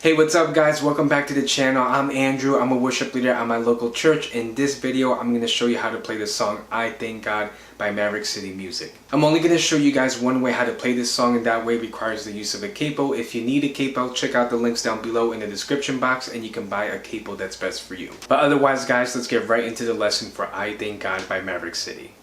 Hey, what's up guys? Welcome back to the channel. I'm Andrew. I'm a worship leader at my local church. In this video, I'm going to show you how to play the song I Thank God by Maverick City Music. I'm only going to show you guys one way how to play this song, and that way requires the use of a capo. If you need a capo, check out the links down below in the description box and you can buy a capo that's best for you. But otherwise guys, let's get right into the lesson for I Thank God by Maverick City.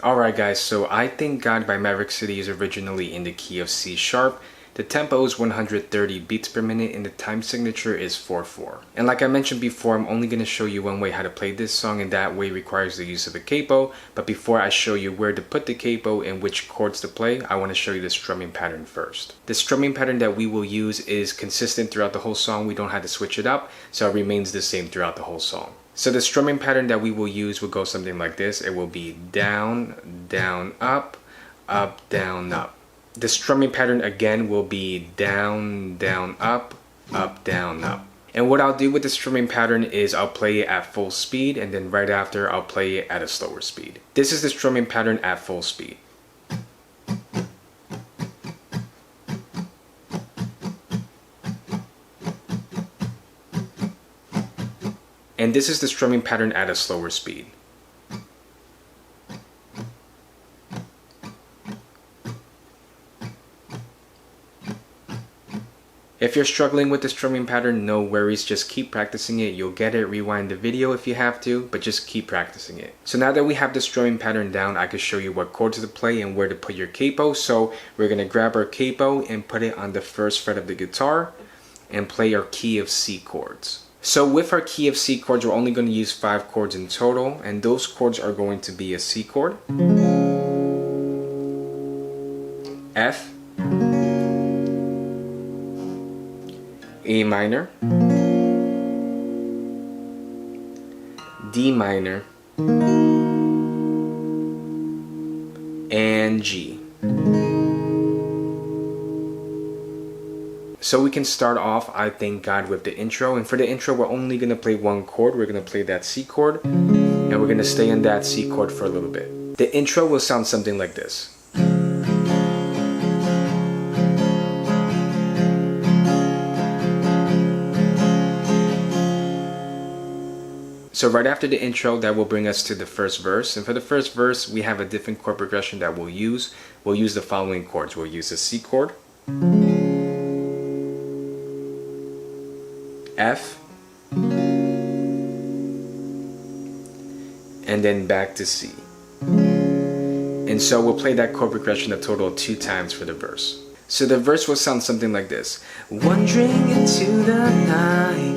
Alright guys, so I Thank God by Maverick City is originally in the key of C sharp. The tempo is 130 beats per minute and the time signature is 4/4. And like I mentioned before, I'm only going to show you one way how to play this song, and that way requires the use of a capo. But before I show you where to put the capo and which chords to play, I want to show you the strumming pattern first. The strumming pattern that we will use is consistent throughout the whole song. We don't have to switch it up, so it remains the same throughout the whole song. So the strumming pattern that we will use will go something like this. It will be down, down, up, down, up. The strumming pattern again will be down, down, up, down, up. And what I'll do with the strumming pattern is I'll play it at full speed, and then right after I'll play it at a slower speed. This is the strumming pattern at full speed. And this is the strumming pattern at a slower speed. If you're struggling with the strumming pattern, no worries, just keep practicing it. You'll get it. Rewind the video if you have to, but just keep practicing it. So now that we have the strumming pattern down, I can show you what chords to play and where to put your capo. So we're going to grab our capo and put it on the first fret of the guitar and play our key of C chords. So with our key of C chords, we're only going to use 5 chords in total, and those chords are going to be a C chord, F, A minor, D minor, and G. So we can start off I Thank God with the intro, and for the intro we're only going to play one chord. We're going to play that C chord, and we're going to stay in that C chord for a little bit. The intro will sound something like this. So right after the intro, that will bring us to the first verse, and for the first verse we have a different chord progression that we'll use. We'll use the following chords. We'll use the C chord, F, and then back to C. And so we'll play that chord progression a total of 2 times for the verse. So the verse will sound something like this. Wandering into the night,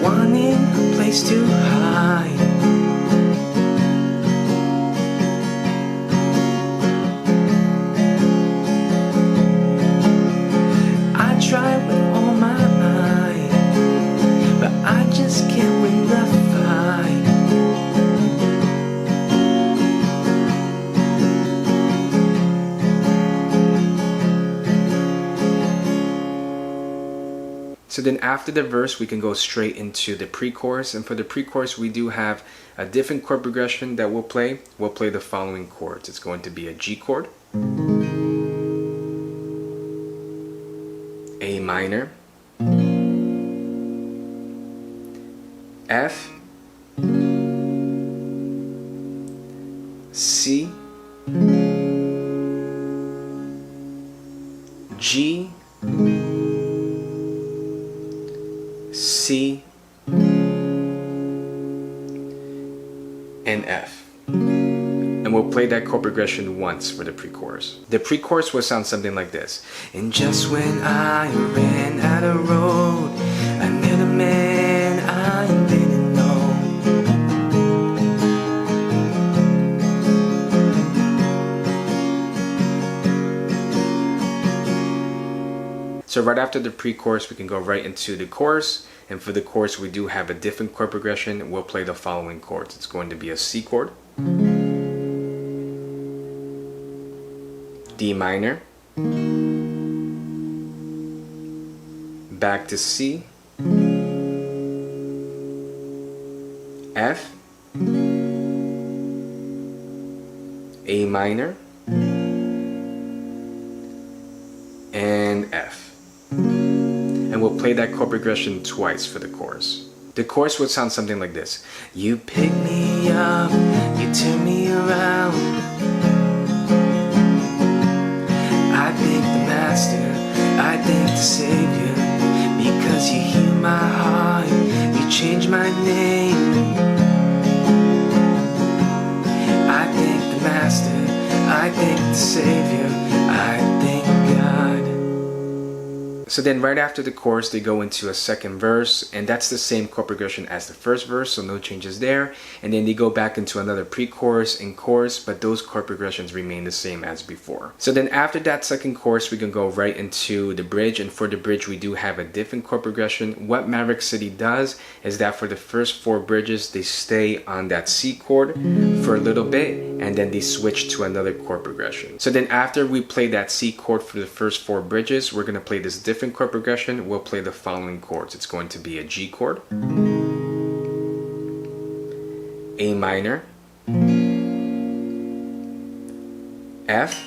wanting a place to hide. I try with all my might, but I just can't win the fight. So then after the verse, we can go straight into the pre-chorus, and for the pre-chorus we do have a different chord progression that we'll play. We'll play the following chords. It's going to be a G chord, A minor, F, C, G, C, and F. And we'll play that chord progression once for the pre-chorus. The pre-chorus will sound something like this. And just when I ran out of road, I met a man I didn't know. So right after the pre-chorus, we can go right into the chorus. And for the chorus, we do have a different chord progression. We'll play the following chords. It's going to be a C chord, D minor, back to C, F, A minor, and F. And we'll play that chord progression twice for the chorus. The chorus would sound something like this. You pick me up, you turn me around. I thank the Master, I thank the Savior, because you heal my heart, you change my name. I thank the Master, I thank the Savior, I thank God. So then right after the chorus, they go into a second verse, and that's the same chord progression as the first verse, so no changes there. And then they go back into another pre-chorus and chorus, but those chord progressions remain the same as before. So then after that second chorus, we can go right into the bridge, and for the bridge, we do have a different chord progression. What Maverick City does is that for the first 4 bridges, they stay on that C chord for a little bit, and then they switch to another chord progression. So then after we play that C chord for the first 4 bridges, we're going to play this different chord progression. We'll play the following chords. It's going to be a G chord, A minor, F,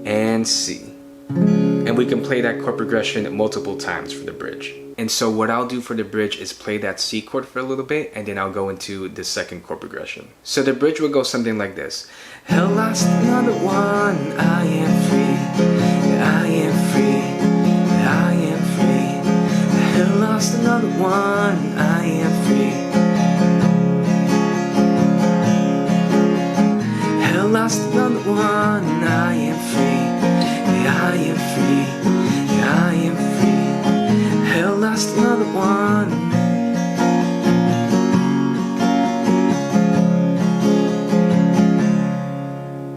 and C. And we can play that chord progression multiple times for the bridge. And so what I'll do for the bridge is play that C chord for a little bit, and then I'll go into the second chord progression. So the bridge will go something like this. Hell lost another one, I am free, I am free, I am free. Hell lost another one, I am free. Hell lost another one, I am free, I am free, I am free. Hell lost another one.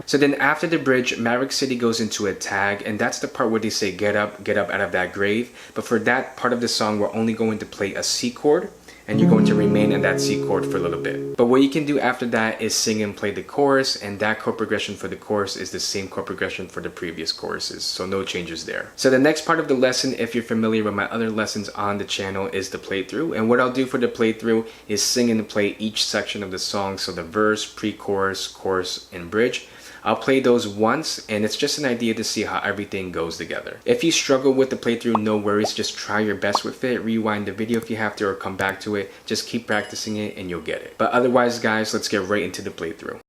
So then after the bridge, Maverick City goes into a tag, and that's the part where they say get up out of that grave. But for that part of the song, we're only going to play a C chord, and you're going to remain in that C chord for a little bit. But what you can do after that is sing and play the chorus, and that chord progression for the chorus is the same chord progression for the previous choruses, so no changes there. So the next part of the lesson, if you're familiar with my other lessons on the channel, is the playthrough. And what I'll do for the playthrough is sing and play each section of the song, so the verse, pre-chorus, chorus, and bridge. I'll play those once, and it's just an idea to see how everything goes together. If you struggle with the playthrough, no worries, just try your best with it. Rewind the video if you have to, or come back to it. Just keep practicing it and you'll get it. But otherwise, guys, let's get right into the playthrough.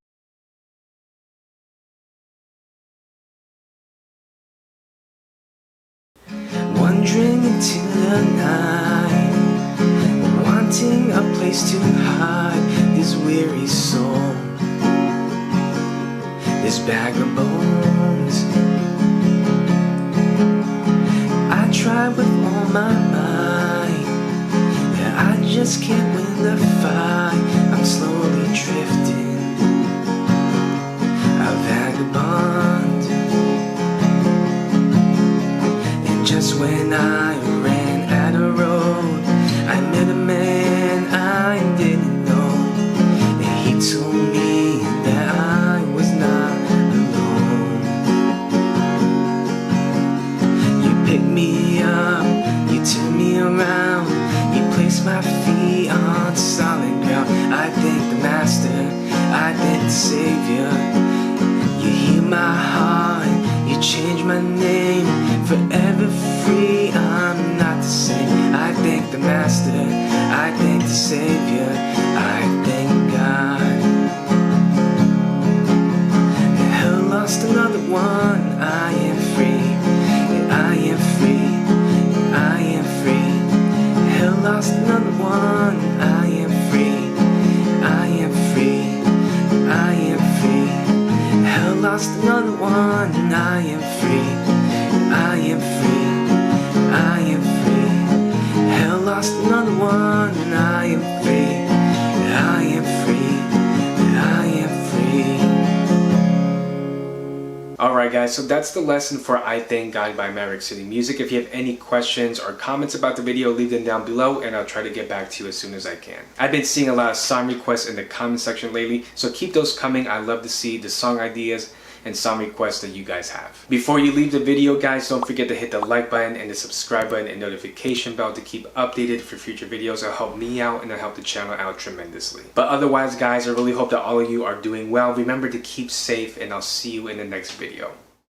Wandering into the night, wanting a place to hide this weary soul, this bag of bones. I try with all my might, yeah, I just can't win the fight. I'm slowly drifting, a vagabond. And just when I ran out of road, I met a man I didn't know, and he told me that I was not alone. You pick me up, you turn me around, you place my feet on solid ground. I thank the Master, I thank the Savior. You heal my heart, you change my name, forever free, I'm not the same. I thank the Master, I thank the Savior, I thank God. Hell lost another one, I am free, I am free, I am free. Hell lost another one, I am free, I am free, I am free. Hell lost another one, I am free, I am free, I am free. Hell lost another one, I am free, I am free, I am free. Alright guys, so that's the lesson for I Thank God by Maverick City Music. If you have any questions or comments about the video, leave them down below and I'll try to get back to you as soon as I can. I've been seeing a lot of song requests in the comment section lately, so keep those coming. I love to see the song ideas. and song requests that you guys have. Before you leave the video, guys, don't forget to hit the like button and the subscribe button and notification bell to keep updated for future videos. It'll help me out and it'll help the channel out tremendously. But otherwise, guys, I really hope that all of you are doing well. Remember to keep safe, and I'll see you in the next video.